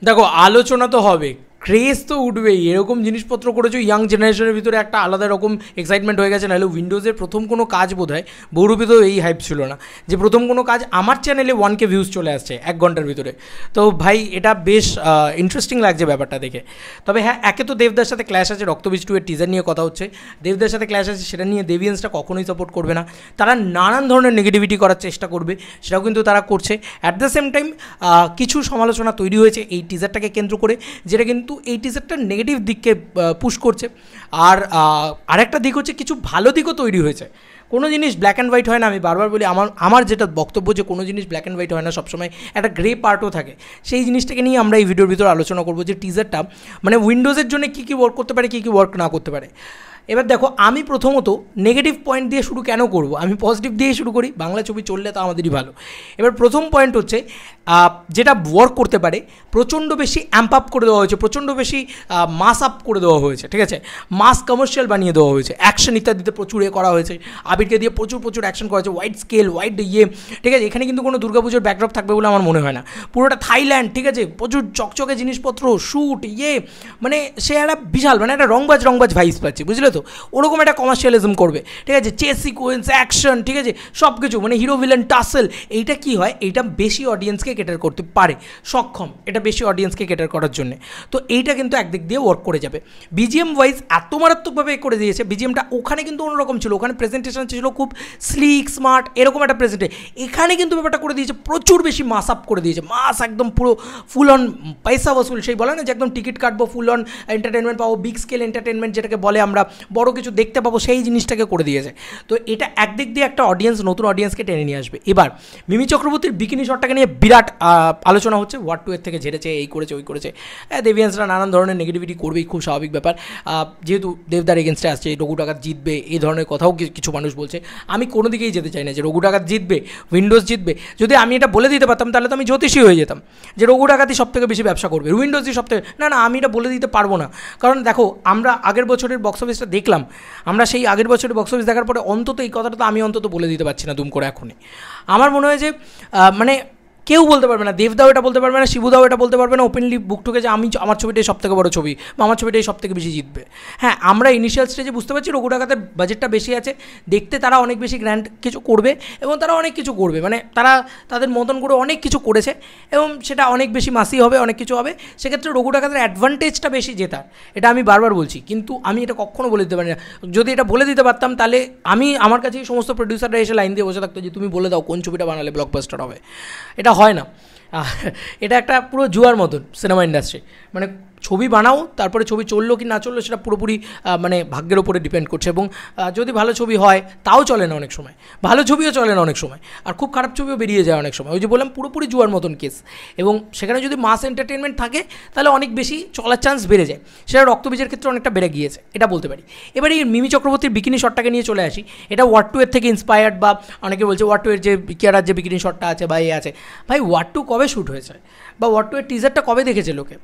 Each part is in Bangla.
দেখো আলোচনা তো হবে, ক্রেজ তো উঠবেই, এরকম জিনিসপত্র করেছো ইয়াং জেনারেশনের ভিতরে একটা আলাদা রকম এক্সাইটমেন্ট হয়ে গেছে। নাহলে উইন্ডোজের প্রথম কোনো কাজ বোধ হয় বহুরূপীতেও এই হাইপ ছিল না, যে প্রথম কোনো কাজ আমার চ্যানেলে 1K ভিউজ চলে আসছে 1 ঘন্টার ভিতরে। তো ভাই এটা বেশ ইন্টারেস্টিং লাগছে ব্যাপারটা দেখে। তবে হ্যাঁ, একে তো দেবদার সাথে ক্ল্যাশ আছে, রক্তবীজ 2 এর টিজার নিয়ে কথা হচ্ছে, দেবদার সাথে ক্ল্যাশ আছে, সেটা নিয়ে দেভিয়েন্সটা কখনোই সাপোর্ট করবে না, তারা নানান ধরনের নেগেটিভিটি করার চেষ্টা করবে, সেটাও কিন্তু তারা করছে। অ্যাট দ্য সেম টাইম কিছু সমালোচনা তৈরি হয়েছে এই টিজারটাকে কেন্দ্র করে, যেটা কিন্তু এই টিজারটা নেগেটিভ দিককে পুশ করছে। আর আরেকটা দিক হচ্ছে কিছু ভালো দিকও তৈরি হয়েছে। কোনো জিনিস ব্ল্যাক অ্যান্ড হোয়াইট হয় না, আমি বারবার বলি, আমার যেটা বক্তব্য যে কোনো জিনিস ব্ল্যাক অ্যান্ড হোয়াইট হয় না, সবসময় একটা গ্রে পার্টও থাকে। সেই জিনিসটাকে নিয়ে আমরা এই ভিডিওর ভিতরে আলোচনা করবো যে টিজারটা মানে উইন্ডোজের জন্য কী কী ওয়ার্ক করতে পারে, কী কী ওয়ার্ক না করতে পারে। এবার দেখো, আমি প্রথমত নেগেটিভ পয়েন্ট দিয়ে শুরু কেন করব, আমি পজিটিভ দিয়ে শুরু করি, বাংলা ছবি চললে তা আমাদেরই ভালো। এবার প্রথম পয়েন্ট হচ্ছে যেটা ওয়ার্ক করতে পারে, প্রচণ্ড বেশি অ্যাম্প আপ করে দেওয়া হয়েছে, প্রচণ্ড বেশি মাস আপ করে দেওয়া হয়েছে, ঠিক আছে, মাস কমার্শিয়াল বানিয়ে দেওয়া হয়েছে, অ্যাকশন ইত্যাদিতে প্রচুর করা হয়েছে, আবিরকে দিয়ে প্রচুর অ্যাকশন করা হয়েছে, ওয়াইড স্কেল, ওয়াইড ঠিক আছে। এখানে কিন্তু কোনো দুর্গাপুজোর ব্যাকড্রপ থাকবে বলে আমার মনে হয় না, পুরোটা থাইল্যান্ড, ঠিক আছে, প্রচুর চকচকে জিনিসপত্র, শ্যুট, মানে সে একটা বিশাল, মানে একটা রংবাজ ভাইস পাচ্ছে, বুঝলে তো, ওরকম একটা কমার্শিয়ালিজম করবে, ঠিক আছে, চেস সিকোয়েন্স, অ্যাকশন, ঠিক আছে, সব কিছু, মানে হিরো ভিলেন টাসেল। এইটা কি হয়, এইটা বেশি অডিয়েন্সকে ক্যাটার করতে পারে, সক্ষম এটা বেশি অডিয়েন্সকে ক্যাটার করার জন্য। তো এইটা কিন্তু একদিক দিয়ে ওয়ার্ক করে যাবে। বিজিএম ওয়াইজ এত মারাত্মকভাবে করে দিয়েছে, বিজিএমটা ওখানে কিন্তু অন্যরকম ছিল, ওখানে প্রেজেন্টেশন ছিল খুব স্লিক স্মার্ট, এরকম একটা প্রেজেন্টেশন। এখানে কিন্তু ব্যাপারটা করে দিয়েছে প্রচুর বেশি মাস আপ করে দিয়েছে, মাস একদম পুরো ফুল অন পয়সা বসুল, সেই বলে না যে একদম টিকিট কাটবো, ফুল অন এন্টারটেনমেন্ট পাবো, বিগ স্কেল এন্টারটেনমেন্ট যেটাকে বলে আমরা, বড় কিছু দেখতে পাবো, সেই জিনিসটাকে করে দিয়েছে। তো এটা একদিক দিয়ে একটা অডিয়েন্স, নতুন অডিয়েন্সকে টেনে নিয়ে আসবে। এবার মিমি চক্রবর্তীর বিকিনি শটটাকে নিয়ে বিরাট আলোচনা হচ্ছে, ওয়ার্ড 2 এর থেকে ঝেড়েছে, এই করেছে, ওই করেছে, দেভিয়ান্সরা নানান ধরনের নেগেটিভিটি করবেই, খুব স্বাভাবিক ব্যাপার। যেহেতু দেবদার এগেনস্টে আসছে, রঘু ডাকাত জিতবে, এই ধরনের কথাও কিছু মানুষ বলছে। আমি কোনো দিকেই যেতে চাই না যে রঘু ডাকাত জিতবে, উইন্ডোজ জিতবে। যদি আমি এটা বলে দিতে পারতাম তাহলে তো আমি জ্যোতিষী হয়ে যেতাম, যে রঘু ডাকাতই সব থেকে বেশি ব্যবসা করবে, উইন্ডোজই সব থেকে, না, আমি এটা বলে দিতে পারবো না। কারণ দেখো, আমরা আগের বছরের বক্স অফিসটা দেখলাম, আমরা সেই আগের বছরের বক্স অফিস দেখার পরে অন্তত এই কথাটা তো আমি অন্তত বলে দিতে পারছি না দুম করে এখনই। আমার মনে হয় যে মানে কেউ বলতে পারবে না, দেবদাও এটা বলতে পারবে না, শিবুদাও এটা বলতে পারবে না ওপেনলি বুক ঠুকে যে আমার ছবিটাই সব থেকে বড় ছবি, বা আমার ছবিটাই সব থেকে বেশি জিতবে। হ্যাঁ, আমরা ইনিশিয়াল স্টেজে বুঝতে পারছি রঘু ডাকাতের বাজেটটা বেশি আছে, দেখতে তারা অনেক বেশি গ্র্যান্ড কিছু করবে, এবং তারা অনেক কিছু করবে, মানে তারা তাদের মতন করে অনেক কিছু করেছে, এবং সেটা অনেক বেশি মাসি হবে, অনেক কিছু হবে। সেক্ষেত্রে রঘু ডাকাতের অ্যাডভান্টেজটা বেশি জেতার, এটা আমি বারবার বলছি, কিন্তু আমি এটা কখনো বলে দিতে পারি না। যদি এটা বলে দিতে পারতাম তাহলে আমার কাছে সমস্ত প্রডিউসাররা এসে লাইন দিয়ে বসে থাকতো যে তুমি বলে দাও কোন ছবিটা বানালে ব্লকবাস্টার হবে। এটা হয় না, এটা একটা পুরো জুয়ার মতন সিনেমা ইন্ডাস্ট্রি, মানে ছবি বানাও, তারপরে ছবি চললো কি না চললো সেটা পুরোপুরি মানে ভাগ্যের ওপরে ডিপেন্ড করছে। এবং যদি ভালো ছবি হয় তাও চলে না অনেক সময়, ভালো ছবিও চলে না অনেক সময়, আর খুব খারাপ ছবিও বেরিয়ে যায় অনেক সময়। ওই যে বললাম, পুরোপুরি জুয়ার মতন কেস। এবং সেখানে যদি মাস এন্টারটেনমেন্ট থাকে তাহলে অনেক বেশি চলার চান্স বেড়ে যায়, সেটা রক্তবীজের ক্ষেত্রে অনেকটা বেড়ে গিয়েছে, এটা বলতে পারি। এবার এই মিমি চক্রবর্তীর বিকিনি শটটাকে নিয়ে চলে আসি, এটা ওয়ার্ড 2 এর থেকে ইন্সপায়ার্ড, বা অনেকে বলছে ওয়ার্ড 2 এর যে কিয়ারার যে বিকিনি শটটা আছে বা আছে, ভাই ওয়ার্ড 2 কবে শ্যুট হয়েছে, বা ওয়ার্ড 2 এর টিজারটা কবে দেখেছে লোকে,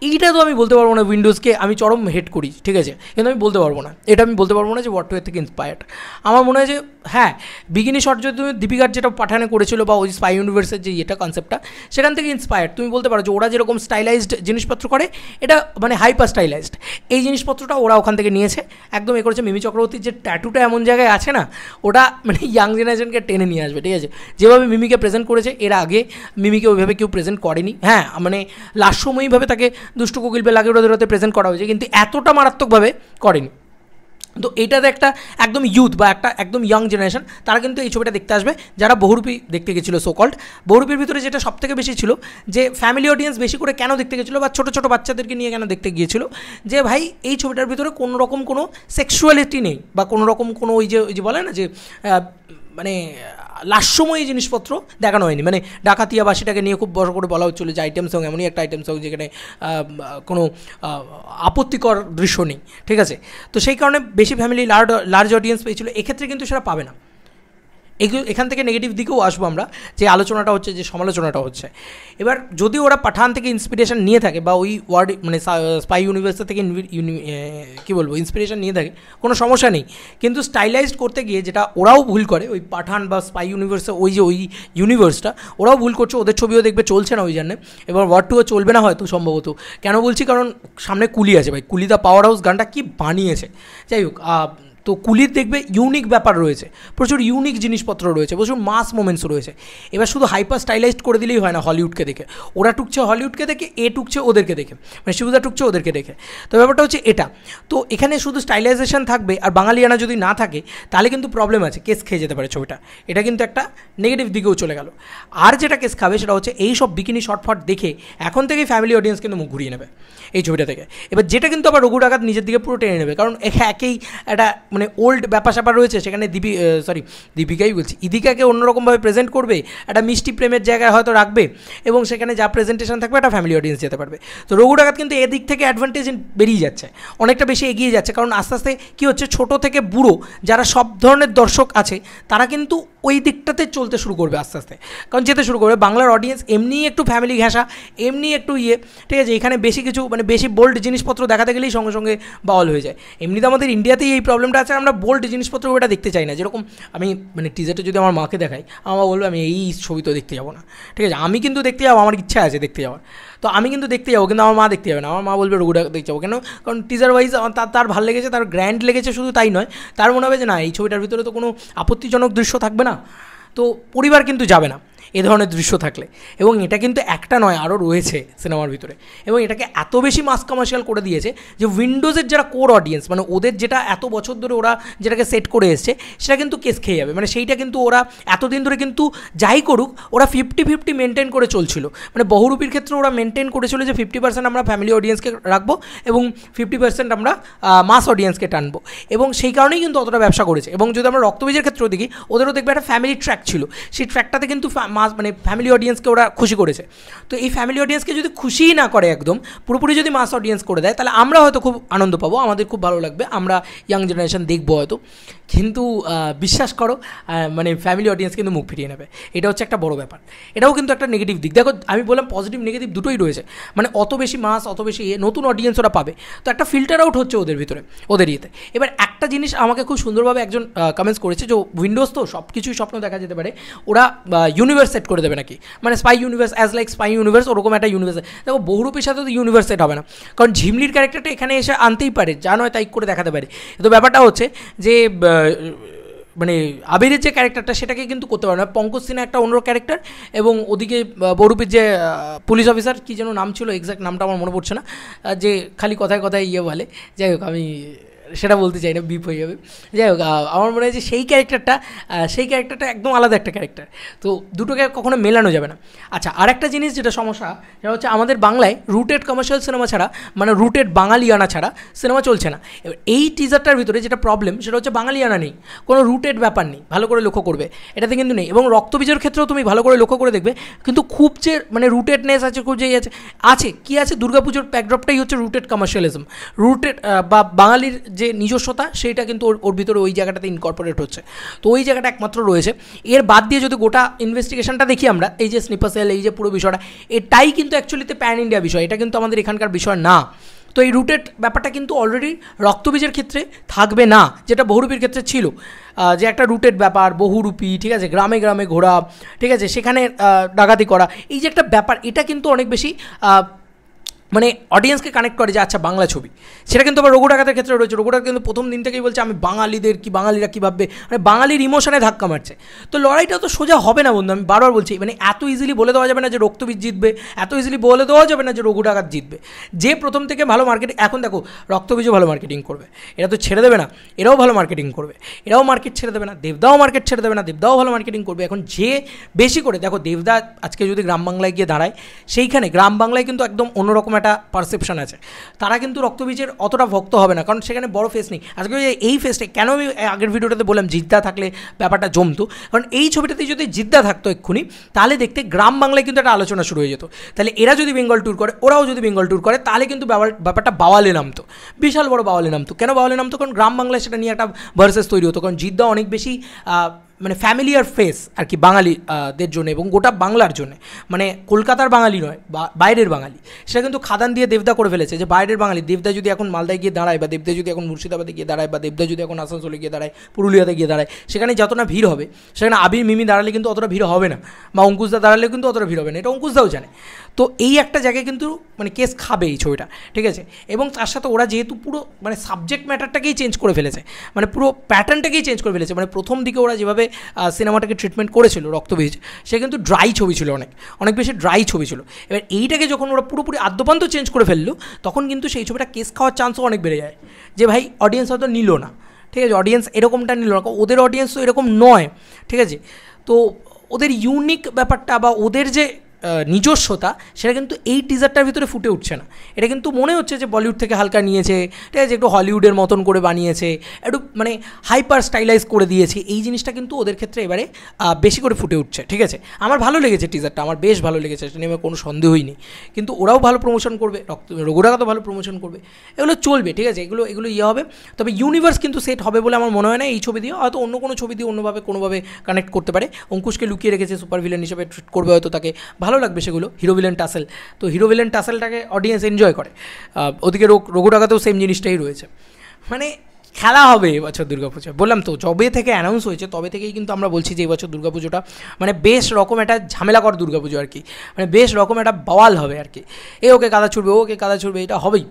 এইটা তো আমি বলতে পারবো না। উইন্ডোজকে আমি চরম হেট করি, ঠিক আছে, কিন্তু আমি বলতে পারবো না, এটা আমি বলতে পারবো না যে ওয়ার্ড 2 এর থেকে ইন্সপায়ার্ড। আমার মনে হয় যে হ্যাঁ, বিগিনি শট যদি তুমি দীপিকার যেটা পাঠানে করেছিল, বা ওই স্পাই ইউনিভার্সের যে এটা কনসেপ্টটা, সেখান থেকে ইন্সপায়ার্ড তুমি বলতে পারো যে ওরা যেরকম স্টাইলাইজড জিনিসপত্র করে, এটা মানে হাইপার স্টাইলাইজড, এই জিনিসপত্রটা ওরা ওখান থেকে নিয়েছে, একদম করেছে। মিমি চক্রবর্তীর যে ট্যাটুটা এমন জায়গায় আছে না, ওটা মানে ইয়াং জেনারেশনকে টেনে নিয়ে আসবে, ঠিক আছে। যেভাবে মিমিকে প্রেজেন্ট করেছে, এর আগে মিমিকে ওইভাবে কেউ প্রেজেন্ট করেনি। হ্যাঁ, মানে লাস্যময়ীভাবে তাকে দুষ্টু কোকিল বেলাকে ওদের প্রেজেন্ট করা হয়েছে, কিন্তু এতটা মারাত্মকভাবে করেনি। তো এইটাতে একটা একদম ইউথ বা একটা একদম ইয়াং জেনারেশন, তারা কিন্তু এই ছবিটা দেখতে আসবে, যারা বহুরূপী দেখতে গেছিলো। সোকল্ড বহুরূপীর ভিতরে যেটা সবথেকে বেশি ছিল, যে ফ্যামিলি অডিয়েন্স বেশি করে কেন দেখতে গেছিলো, বা ছোটো ছোটো বাচ্চাদেরকে নিয়ে কেন দেখতে গিয়েছিলো, যে ভাই এই ছবিটার ভিতরে কোনো রকম কোনো সেক্সুয়ালিটি নেই, বা কোনো রকম কোনো ওই যে বলে না যে মানে লাস্যময়ী জিনিসপত্র দেখানো হয়নি। মানে ডাকাতিয়া বা সেটাকে নিয়ে খুব বড় করে বলা হচ্ছিলো যে আইটেম সং এমনই একটা আইটেম সং যেখানে কোনো আপত্তিকর দৃশ্য নেই, ঠিক আছে। তো সেই কারণে বেশি ফ্যামিলি লার্জ অডিয়েন্স পেয়েছিলো, এক্ষেত্রে কিন্তু সেটা পাবে না। এখান থেকে নেগেটিভ দিকেও আসবো আমরা, যে আলোচনাটা হচ্ছে, যে সমালোচনাটা হচ্ছে। এবার যদি ওরা পাঠান থেকে ইন্সপিরেশন নিয়ে থাকে বা ওই ওয়ার্ড মানে স্পাই ইউনিভার্সের থেকে কী বলবো ইন্সপিরেশন নিয়ে থাকে, কোনো সমস্যা নেই। কিন্তু স্টাইলাইজড করতে গিয়ে যেটা ওরাও ভুল করে, ওই পাঠান বা স্পাই ইউনিভার্সে ওই যে ওই ইউনিভার্সটা ওরাও ভুল করছে, ওদের ছবিও দেখবে চলছে না ওই জন্যে, এবার ওয়ার্ড টুও চলবে না হয়তো সম্ভবত। কেন বলছি, কারণ সামনে কুলি আছে ভাই, কুলি দ্য পাওয়ার হাউস গানটা কি বানিয়েছে। যাই হোক, তো কুলির দেখবে ইউনিক ব্যাপার রয়েছে, প্রচুর ইউনিক জিনিসপত্র রয়েছে, প্রচুর মাস মোমেন্টস রয়েছে। এবার শুধু হাইপার স্টাইলাইজড করে দিলেই হয় না হলিউডকে দেখে, ওরা টুকছে হলিউডকে দেখে, টুকছে ওদেরকে দেখে, মানে শিবুদা টুকছে ওদেরকে দেখে। তো ব্যাপারটা হচ্ছে এটা। তো এখানে শুধু স্টাইলাইজেশন থাকবে আর বাঙালিয়ানা যদি না থাকে তাহলে কিন্তু প্রবলেম আছে, কেস খেয়ে যেতে পারে ছবিটা। এটা কিন্তু একটা নেগেটিভ দিকেও চলে গেল। আর যেটা কেস খাবে সেটা হচ্ছে এই সব বিকিনি শর্টফট দেখে এখন থেকেই ফ্যামিলি অডিয়েন্স কিন্তু মুখ ঘুরিয়ে নেবে এই ছবিটা থেকে। এবার যেটা কিন্তু আবার রঘু ডাকাত নিজের দিকে পুরো টেনে নেবে, কারণ একেই একটা মানে ওল্ড ব্যাপার স্যাপার রয়েছে সেখানে। দীপিকাই বলছি, ইদিকাকে অন্যরকমভাবে প্রেজেন্ট করবে, একটা মিষ্টি প্রেমের জায়গায় হয়তো রাখবে, এবং সেখানে যা প্রেজেন্টেশন থাকবে একটা ফ্যামিলি অডিয়েন্স যেতে পারবে। তো রঘু ডাকাত কিন্তু এদিক থেকে অ্যাডভান্টেজ বেরিয়ে যাচ্ছে, অনেকটা বেশি এগিয়ে যাচ্ছে। কারণ আস্তে আস্তে কী হচ্ছে, ছোটো থেকে বুড়ো যারা সব ধরনের দর্শক আছে তারা কিন্তু ওই দিকটাতে চলতে শুরু করবে আস্তে আস্তে, কারণ যেতে শুরু করবে। বাংলার অডিয়েন্স এমনি একটু ফ্যামিলি ঘেঁষা, এমনি একটু ঠিক আছে, এখানে বেশি কিছু মানে বেশি বোল্ড জিনিসপত্র দেখাতে গেলেই সঙ্গে সঙ্গে বাউল হয়ে যায়। এমনিতে আমাদের ইন্ডিয়াতেই এই প্রবলেমটা আছে, আমরা বোল্ড জিনিসপত্র ওটা দেখতে চাই না। যেরকম আমি মানে টিজারটা যদি আমার মাকে দেখাই, আমার বলবে আমি এই ছবি তো দেখতে যাবো না, ঠিক আছে। আমি কিন্তু দেখতে যাবো, আমার ইচ্ছা আছে দেখতে যাওয়ার, তো আমি কিন্তু দেখতে যাবো, কিন্তু আমার মা দেখতে যাবে না। আমার মা বলবে রঘুটা দেখতে যাবো কেন, কারণ টিজার ওয়াইজ তার ভালো লেগেছে, তার গ্র্যান্ড লেগেছে, শুধু তাই নয়, তার মনে হবে যে না এই ছবিটার ভিতরে তো কোনো আপত্তিজনক দৃশ্য থাকবে না, তো পরিবার কিন্তু যাবে না এ ধরনের দৃশ্য থাকলে। এবং এটা কিন্তু একটা নয়, আরও রয়েছে সিনেমার ভিতরে, এবং এটাকে এত বেশি মাস কমার্শিয়াল করে দিয়েছে যে উইন্ডোজের যারা কোর অডিয়েন্স, মানে ওদের যেটা এত বছর ধরে ওরা যেটাকে সেট করে এসছে সেটা কিন্তু কেস খেয়ে যাবে। মানে সেইটা কিন্তু ওরা এতদিন ধরে কিন্তু যাই করুক ওরা 50-50 মেনটেন করে চলছিল। মানে বহুরূপীর ক্ষেত্রে ওরা মেনটেন করেছিল যে 50% আমরা ফ্যামিলি অডিয়েন্সকে রাখবো এবং 50% আমরা মাস অডিয়েন্সকে টানবো, এবং সেই কারণেই কিন্তু অতটা ব্যবসা করেছে। এবং যদি আমরা রক্তবীজের ক্ষেত্রেও দেখি, ওদেরও দেখবে একটা ফ্যামিলি ট্র্যাক ছিল, সেই ট্র্যাকটাতে কিন্তু মানে ফ্যামিলি অডিয়েন্সকে ওরা খুশি করেছে। তো এই ফ্যামিলি অডিয়েন্সকে যদি খুশিই না করে একদম পুরোপুরি যদি মাস অডিয়েন্স করে দেয়, তাহলে আমরা হয়তো খুব আনন্দ পাবো, আমাদের খুব ভালো লাগবে, আমরা ইয়াং জেনারেশন দেখবো হয়তো। কিন্তু বিশ্বাস করো মানে ফ্যামিলি অডিয়েন্স কিন্তু মুখ ফিরিয়ে নেবে, এটা হচ্ছে একটা বড় ব্যাপার। এটাও কিন্তু একটা নেগেটিভ দিক। দেখো আমি বললাম পজিটিভ নেগেটিভ দুটোই রয়েছে, মানে অত বেশি মাস, অত বেশি নতুন অডিয়েন্স ওরা পাবে, তো একটা ফিল্টার আউট হচ্ছে ওদের ভিতরে, ওদের ইয়েতে। এবার একটা জিনিস আমাকে খুব সুন্দরভাবে একজন কমেন্টস করেছে, যে উইন্ডোজ তো সব কিছুই স্বপ্ন দেখা যেতে পারে, ওরা ইউনিভার্স সেট করে দেবে নাকি, মানে spy universe as like spy universe, ওরকম একটা ইউনিভার্স। দেখো বহুরূপীর সাথে তো ইউনিভার্স সেট হবে না, কারণ ঝিমলির ক্যারেক্টারটা এখানে এসে আনতেই পারে, যা নয় তাই করে দেখাতে পারে। তো ব্যাপারটা হচ্ছে যে মানে আবিরের যে ক্যারেক্টারটা সেটাকে কিন্তু করতে পারে না, পঙ্কজ সিনহা একটা অন্য ক্যারেক্টার, এবং ওদিকে বহুরূপীর যে পুলিশ অফিসার কী যেন নাম ছিল, এক্স্যাক্ট নামটা আমার মনে পড়ছে না, যে খালি কথায় কথায় বলে, যাই হোক আমি সেটা বলতে চাই না, বিপ হয়ে যাবে। যাই হোক আমার মনে হয় যে সেই ক্যারেক্টারটা একদম আলাদা একটা ক্যারেক্টার, তো দুটোকে কখনো মেলানো যাবে না। আচ্ছা, আর একটা জিনিস যেটা সমস্যা, সেটা হচ্ছে আমাদের বাংলায় রুটেড কমার্শিয়াল সিনেমা ছাড়া, মানে রুটেড বাঙালিয়ানা ছাড়া সিনেমা চলছে না। এবার এই টিজারটার ভিতরে যেটা প্রবলেম সেটা হচ্ছে বাঙালিয়ানা নেই, কোনো রুটেড ব্যাপার নেই, ভালো করে লক্ষ্য করবে এটাতে কিন্তু নেই। এবং রক্তবীজের ক্ষেত্রেও তুমি ভালো করে লক্ষ্য করে দেখবে, কিন্তু খুব যে মানে রুটেডনেস আছে, খুব যে আছে কি আছে, দুর্গাপুজোর ব্যাকড্রপটাই হচ্ছে রুটেড কমার্শিয়ালিজম, রুটেড বা বাঙালির যে নিজস্বতা সেইটা কিন্তু ওর ভিতরে ওই জায়গাটাতে ইনকর্পোরেট হচ্ছে। তো ওই জায়গাটা একমাত্র রয়েছে। এর বাদ দিয়ে যদি গোটা ইনভেস্টিগেশনটা দেখি আমরা, এই যে স্নিপার সেল, এই যে পুরো বিষয়টা, এটাই কিন্তু অ্যাকচুয়ালিতে প্যান ইন্ডিয়া বিষয়, এটা কিন্তু আমাদের এখানকার বিষয় না। তো এই রুটেড ব্যাপারটা কিন্তু অলরেডি রক্তবীজের ক্ষেত্রে থাকবে না, যেটা বহুরূপীর ক্ষেত্রে ছিল, যে একটা রুটেড ব্যাপার, বহুরূপী, ঠিক আছে, গ্রামে গ্রামে ঘোরা, ঠিক আছে, সেখানে ডাকাতি করা, এই যে একটা ব্যাপার, এটা কিন্তু অনেক বেশি মানে অডিয়েন্সকে কানেক্ট করে যে আচ্ছা বাংলা ছবি। সেটা কিন্তু আবার রঘু ডাকাতের ক্ষেত্রে রয়েছে। রঘু ডাকাত কিন্তু প্রথম দিন থেকেই বলছে আমি বাঙালিদের কি, বাঙালিরা কী ভাববে, মানে বাঙালির ইমোশনে ধাক্কা মারছে। তো লড়াইটা তো সোজা হবে না বন্ধু, আমি বারবার বলছি, মানে এত ইজিলি বলে দেওয়া যাবে না যে রক্তবীজ জিতবে, এত ইজিলি বলে দেওয়া যাবে না যে রঘু ডাকাত জিতবে। যে প্রথম থেকে ভালো মার্কেটিং, এখন দেখো রক্তবীজও ভালো মার্কেটিং করবে, এরা তো ছেড়ে দেবে না, এরাও ভালো মার্কেটিং করবে, এরাও মার্কেট ছেড়ে দেবে না, দেবদাও মার্কেট ছেড়ে দেবে না, দেবদাও ভালো মার্কেটিং করবে। এখন যে বেশি করে দেখো, দেবদা আজকে যদি গ্রাম বাংলায় গিয়ে দাঁড়ায়, সেইখানে গ্রাম বাংলায় কিন্তু একদম অন্যরকম একটা পারসেপশন আছে, তারা কিন্তু রক্তবীজের অতটা ভক্ত হবে না, কারণ সেখানে বড় ফেস নেই। আজকে এই ফেসটা কেন আমি আগের ভিডিওটাতে বললাম জিদ্দা থাকলে ব্যাপারটা জমতো, কারণ এই ছবিটাতে যদি জিদ্দা থাকতো এক্ষুনি, তাহলে দেখতে গ্রাম বাংলায় কিন্তু একটা আলোচনা শুরু হয়ে যেত। তাহলে এরা যদি বেঙ্গল ট্যুর করে, ওরাও যদি বেঙ্গল ট্যুর করে, তাহলে কিন্তু ব্যাপারটা বাওয়ালে নামতো, বিশাল বড় বাওয়ালে নামতো। কেন বাওয়ালে নামতো? কারণ গ্রাম বাংলায় সেটা নিয়ে একটা ভার্সেস তৈরি হতো, কারণ জিদ্দা অনেক বেশি মানে ফ্যামিলিয়ার ফেস আর কি বাঙালিদের জন্য এবং গোটা বাংলার জন্য, মানে কলকাতার বাঙালি নয়, বাইরের বাঙালি, সেটা কিন্তু খাদান দিয়ে দেবদা করে ফেলেছে। যে বাইরের বাঙালি, দেবদা যদি এখন মালদায় গিয়ে দাঁড়ায়, বা দেবদা যদি এখন মুর্শিদাবাদে গিয়ে দাঁড়ায়, বা দেবদা যদি এখন আসানসোলে গিয়ে দাঁড়ায়, পুরুলিয়াতে গিয়ে দাঁড়ায়, সেখানে যতটা ভিড় হবে, সেখানে আবির মিমি দাঁড়ালে কিন্তু অতটা ভিড় হবে না, বা অঙ্কুশদা দাঁড়ালে কিন্তু অতটা ভিড় হবে না, এটা অঙ্কুশদাও জানে। তো এই একটা জায়গায় কিন্তু মানে কেস খাবে এই ছবিটা, ঠিক আছে। এবং তার সাথে ওরা যেহেতু পুরো মানে সাবজেক্ট ম্যাটারটাকেই চেঞ্জ করে ফেলেছে, মানে পুরো প্যাটার্নটাকেই চেঞ্জ করে ফেলেছে। মানে প্রথম দিকে ওরা যেভাবে সিনেমাটাকে ট্রিটমেন্ট করেছিল রক্তবীজ, সে কিন্তু ড্রাই ছবি ছিল, অনেক বেশি ড্রাই ছবি ছিল। এবার এইটাকে যখন ওরা পুরোপুরি আদ্যপান্ত চেঞ্জ করে ফেললো, তখন কিন্তু সেই ছবিটা কেস খাওয়ার চান্সও অনেক বেড়ে যায়, যে ভাই অডিয়েন্স হয়তো নিল না, ঠিক আছে, অডিয়েন্স এরকমটা নিল না, ওদের অডিয়েন্স তো এরকম নয়, ঠিক আছে। তো ওদের ইউনিক ব্যাপারটা বা ওদের যে নিজস্বতা, সেটা কিন্তু এই টিজারটার ভিতরে ফুটে উঠছে না। এটা কিন্তু মনে হচ্ছে যে বলিউড থেকে হালকা নিয়েছে, ঠিক আছে, একটু হলিউডের মতন করে বানিয়েছে, একটু মানে হাইপার স্টাইলাইজ করে দিয়েছে। এই জিনিসটা কিন্তু ওদের ক্ষেত্রে এবারে বেশি করে ফুটে উঠছে, ঠিক আছে। আমার ভালো লেগেছে টিজারটা, আমার বেশ ভালো লেগেছে, সেটা নিয়ে আমার কোনো সন্দেহই নেই। কিন্তু ওরাও ভালো প্রমোশন করবে, রঘুরাগা তো ভালো প্রমোশন করবে, এগুলো চলবে, ঠিক আছে, এগুলো ইয়ে হবে। তবে ইউনিভার্স কিন্তু সেট হবে বলে আমার মনে হয় না এই ছবি দিয়ে। হয়তো অন্য কোনো ছবি দিয়ে অন্যভাবে কোনোভাবে কানেক্ট করতে পারে। অঙ্কুশকে লুকিয়ে রেখেছে, সুপার ভিলেন হিসেবে ট্রিট করবে, হয়তো তাকে ভালো লাগবে সেগুলো, হিরো ভিলেন টাসেল। তো হিরো ভিলেন টাসেলটাকে অডিয়েন্স এনজয় করে। ওদিকে রঘুরাগাতেও সেম জিনিসটাই রয়েছে। মানে খেলা হবে এবছর দুর্গাপুজো, বললাম তো, যবে থেকে অ্যানাউন্স হয়েছে তবে থেকেই কিন্তু আমরা বলছি যে এবছর দুর্গাপুজোটা মানে বেশ রকম একটা ঝামেলাকর দুর্গাপুজো আর কি, মানে বেশ রকম একটা বওয়াল হবে আর কি। ওকে কাদা ছুড়বে, ওকে কাদা ছুড়বে, এটা হবেই।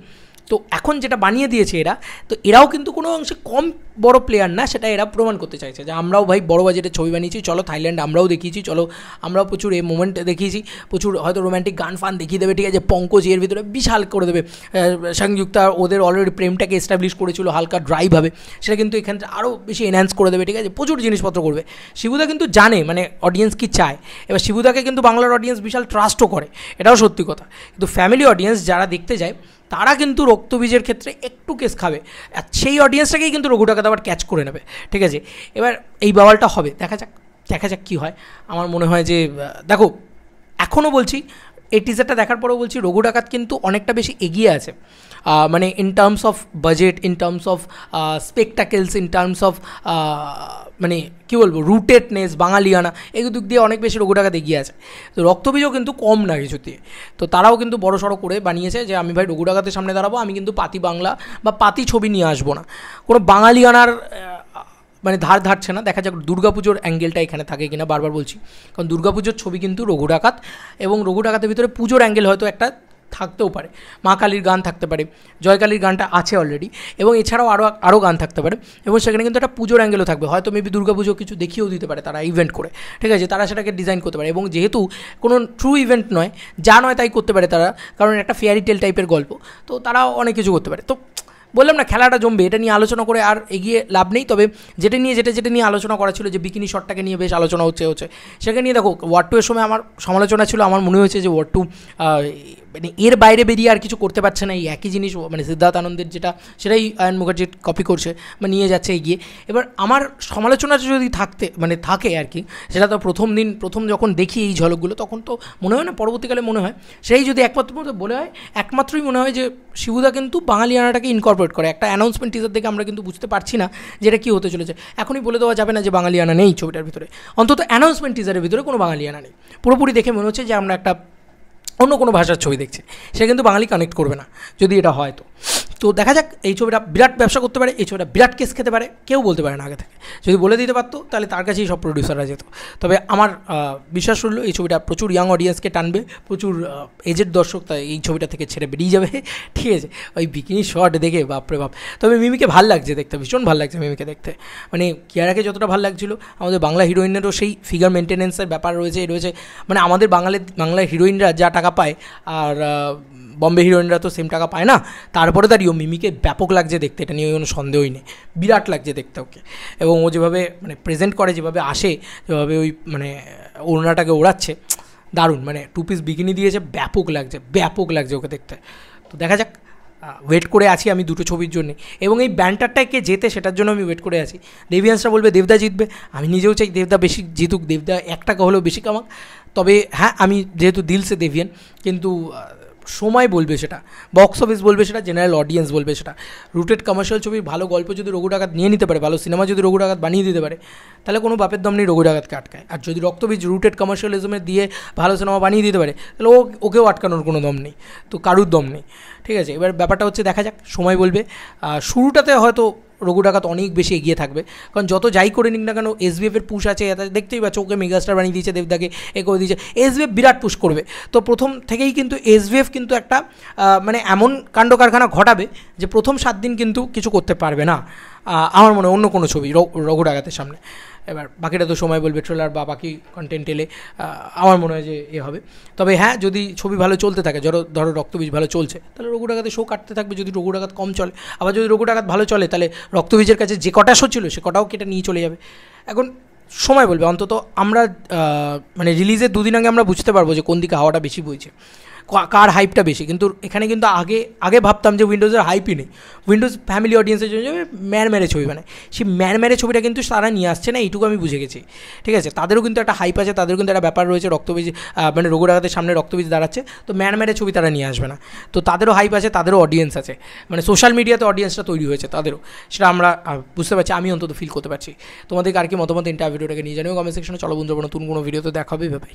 তো এখন যেটা বানিয়ে দিয়েছে এরা, তো এরাও কিন্তু কোনো অংশে কম বড় প্লেয়ার না, সেটা এরা প্রমাণ করতে চাইছে যে আমরাও ভাই বড় বাজেটের ছবি বানিয়েছি, চলো থাইল্যান্ড আমরাও দেখিয়েছি, চলো আমরাও প্রচুর এই মোমেন্ট দেখিয়েছি, প্রচুর হয়তো রোম্যান্টিক গান ফান দেখিয়ে দেবে, ঠিক আছে, পঙ্কজ এর ভিতরে বিশাল করে দেবে, সংযুক্তা ওদের অলরেডি প্রেমটাকে এস্টাবলিশ করেছিল হালকা ড্রাইভাবে, সেটা কিন্তু এখানে আরও বেশি এনহ্যান্স করে দেবে, ঠিক আছে, প্রচুর জিনিসপত্র করবে। শিবুদা কিন্তু জানে মানে অডিয়েন্স কী চায়। এবার শিবুদাকে কিন্তু বাংলার অডিয়েন্স বিশাল ট্রাস্টও করে, এটাও সত্যি কথা। কিন্তু ফ্যামিলি অডিয়েন্স যারা দেখতে যায়, তারা কিন্তু রক্তবীজের ক্ষেত্রে একটু কেস খাবে, আর সেই অডিয়েন্সটাকেই কিন্তু রঘুটাকে আবার ক্যাচ করে নেবে, ঠিক আছে। এবার এই বাওয়ালটা হবে, দেখা যাক কী হয়। আমার মনে হয় যে দেখো, এখনও বলছি, এই টিজারটা দেখার পরেও বলছি, রঘু ডাকাত কিন্তু অনেকটা বেশি এগিয়ে আছে, মানে in terms of budget, in terms of spectacles, in terms of মানে কী বলবো, রুটেডনেস, বাঙালিয়ানা, এই দিক দিয়ে অনেক বেশি রঘু ডাকাত এগিয়ে আছে। তো রক্তবীজও কিন্তু কম না কিছু দিয়ে, তো তারাও কিন্তু বড় সড়ো করে বানিয়েছে যে আমি ভাই রঘু ডাকাতের সামনে দাঁড়াবো, আমি কিন্তু পাতি বাংলা বা পাতি ছবি নিয়ে আসবো না, কোনো বাঙালিয়ানার মানে ধারছে না। দেখা যাক দুর্গাপুজোর অ্যাঙ্গেলটা এখানে থাকে কিনা, বারবার বলছি, কারণ দুর্গাপুজোর ছবি কিন্তু রঘু ডাকাত, এবং রঘু ডাকাতের ভিতরে পুজোর অ্যাঙ্গেল হয়তো একটা থাকতেও পারে, মা কালীর গান থাকতে পারে, জয় কালীর গানটা আছে অলরেডি, এবং এছাড়াও আরও গান থাকতে পারে, এবং সেখানে কিন্তু একটা পুজোর অ্যাঙ্গেলও থাকবে, হয়তো মেবি দুর্গাপুজো কিছু দেখিয়েও দিতে পারে তারা ইভেন্ট করে, ঠিক আছে, তারা সেটাকে ডিজাইন করতে পারে। এবং যেহেতু কোনো ট্রু ইভেন্ট নয়, যা নয় তাই করতে পারে তারা, কারণ একটা ফেয়ারি টেল টাইপের গল্প, তো তারাও অনেক কিছু করতে পারে। তো বললাম না, খেলাটা জমবে, এটা নিয়ে আলোচনা করে আর এগিয়ে লাভ নেই। তবে যেটা নিয়ে আলোচনা করা ছিল, যে বিকিনি শটটাকে নিয়ে বেশ আলোচনা হচ্ছে সেখানে নিয়ে দেখো, ওয়ার 2 এর সময় আমার সমালোচনা ছিল, আমার মনে হয়েছে যে ওয়ার 2 মানে এর বাইরে বেরিয়ে আর কিছু করতে পারছে না, এই একই জিনিস মানে সিদ্ধার্থ আনন্দের যেটা, সেটাই আয়ন মুখার্জি কপি করছে বা নিয়ে যাচ্ছে এগিয়ে। এবার আমার সমালোচনাটা যদি থাকে আর কি, সেটা তো প্রথম যখন দেখি এই ঝলকগুলো, তখন তো মনে হয় না, পরবর্তীকালে মনে হয়, সেই যদি একমাত্রই মনে হয় যে শিবুদা কিন্তু বাঙালিয়ানাটাকে ইনকর্পোরেট করে। একটা অ্যানাউন্সমেন্ট টিজার দেখে আমরা কিন্তু বুঝতে পারছি না যে এটা কী হতে চলেছে, এখনই বলে দেওয়া যাবে না যে বাঙালিয়ানা নেই ছবিটার ভিতরে, অন্তত অ্যানাউন্সমেন্ট টিজারের ভিতরে কোনো বাঙালিয়ানা নেই। পুরোপুরি দেখে মনে হচ্ছে যে আমরা একটা অন্য কোনো ভাষার ছবি দেখছি, সে কিন্তু বাঙালি কানেক্ট করবে না যদি এটা হয়। তো দেখা যাক, এই ছবিটা বিরাট ব্যবসা করতে পারে, এই ছবিটা বিরাট কেস খেতে পারে, কেউ বলতে পারে না আগে থেকে। যদি বলে দিতে পারতো তাহলে তার কাছেই সব প্রডিউসাররা যেত। তবে আমার বিশ্বাস রইল এই ছবিটা প্রচুর ইয়াং অডিয়েন্সকে টানবে, প্রচুর এজেড দর্শক তাই এই ছবিটা থেকে ছেড়ে বেরিয়ে যাবে, ঠিক আছে, ওই বিকিনি শট দেখে বাপরে বাপ। তবে মিমিকে ভাল লাগছে দেখতে, ভীষণ ভাল লাগছে মিমিকে দেখতে, মানে কিয়ারাকে যতটা ভাল লাগছিলো, আমাদের বাংলা হিরোইনেরও সেই ফিগার মেনটেনেন্সের ব্যাপার রয়েছে, মানে আমাদের বাংলা হিরোইনরা যা টাকা পায়, আর বম্বে হিরোইনরা তো সেম টাকা পায় না, তারপরে দাঁড়িয়েও মিমিকে ব্যাপক লাগছে দেখতে, এটা নিয়ে কোনো সন্দেহই নেই, বিরাট লাগছে দেখতে ওকে। এবং ও যেভাবে মানে প্রেজেন্ট করে, যেভাবে আসে, যেভাবে ওই মানে ওড়নাটাকে ওড়াচ্ছে, দারুণ, মানে 2 পিস বিকিনি দিয়েছে, ব্যাপক লাগছে ওকে দেখতে। তো দেখা যাক, ওয়েট করে আছি আমি দুটো ছবির জন্যে, এবং এই ব্যান্টারটাকে জেতে সেটার জন্য আমি ওয়েট করে আছি। দেবিয়ান্সরা বলবে দেবদা জিতবে, আমি নিজেও চাই দেবদা বেশি জিতুক, দেবদা 1 টাকা হলেও বেশি কামাক। তবে হ্যাঁ, আমি যেহেতু দিল সে দেবিয়ান, কিন্তু সময় বলবে সেটা, বক্স অফিস বলবে সেটা, জেনারেল অডিয়েন্স বলবে সেটা। রুটেড কমার্শিয়াল ছবি, ভালো গল্প যদি রঘু ডাকাত নিয়ে নিতে পারে, ভালো সিনেমা যদি রঘু ডাকাত বানিয়ে দিতে পারে, তাহলে কোনো বাপের দম নেই রঘু ডাকাতকে আটকায়। আর যদি রক্তবীজ রুটেড কমার্শিয়ালিজমে দিয়ে ভালো সিনেমা বানিয়ে দিতে পারে, তাহলে ওকেও আটকানোর কোনো দম নেই, তো কারুর দম নেই। ঠিক আছে, এবার ব্যাপারটা হচ্ছে দেখা যাক, সময় বলবে। শুরুটাতে হয়তো রঘু ডাকাত অনেক বেশি এগিয়ে থাকবে, কারণ যত যাই করে নিক না কেন এসবিএফের পুশ আছে, দেখতেই পাচ্ছ, ওকে মেগাস্টার বানিয়ে দিয়েছে, দেবদাকে এ করে দিয়েছে, এসবিএফ বিরাট পুশ করবে। তো প্রথম থেকেই কিন্তু এসবিএফ কিন্তু একটা মানে এমন কাণ্ড কারখানা ঘটাবে যে প্রথম 7 দিন কিন্তু কিছু করতে পারবে না আমার মনে হয় অন্য কোনো ছবি রঘু ডাকাতের সামনে। এবার বাকিটা তো সময় বলবে, ট্রেলার বা বাকি কন্টেন্ট এলে আমার মনে হয় যে এ হবে। তবে হ্যাঁ, যদি ছবি ভালো চলতে থাকে, ধরো রক্তবীজ ভালো চলছে, তাহলে রঘু ডাকাতের শো কাটতে থাকবে। যদি রঘু ডাকাত কম চলে, আবার যদি রঘু ডাকাত ভালো চলে, তাহলে রক্তবীজের কাছে যে কটা শো ছিল সে কটাও কেটে নিয়ে চলে যাবে। এখন সময় বলবে, অন্তত আমরা মানে রিলিজের 2 দিন আগে আমরা বুঝতে পারবো যে কোন দিকে হাওয়াটা বেশি বইছে, কার হাইপটা বেশি। কিন্তু এখানে কিন্তু আগে ভাবতাম যে উইন্ডোজের হাইপই নেই, উইন্ডোজ ফ্যামিলি অডিয়েন্সের জন্য ম্যারে ছবি বানায়, সেই ম্যারে ছবিটা কিন্তু তারা নিয়ে আসছে না, এইটুকু আমি বুঝে গেছি। ঠিক আছে, তাদেরও কিন্তু একটা হাইপ আছে, তাদেরও কিন্তু একটা ব্যাপার রয়েছে, রক্তবীজ মানে রঘু ডাকাতের সামনে রক্তবীজ দাঁড়াচ্ছে, তো ম্যারে ছবি তারা নিয়ে আসবে না। তো তাদেরও হাইপ আছে, তাদেরও অডিয়েন্স আছে, মানে সোশ্যাল মিডিয়াতে অডিয়েন্সটা তৈরি হয়েছে তাদেরও, সেটা আমরা বুঝতে পারছি, আমি অন্তত ফিল করতে পারছি। তোমাদেরকে আর কি মতামত ইন্টারভিউটাকে নিয়ে জানিও কমেন্ট সেকশনে। চলো বন্ধুরা, নতুন কোনো ভিডিওতে দেখা হবে, ভাই।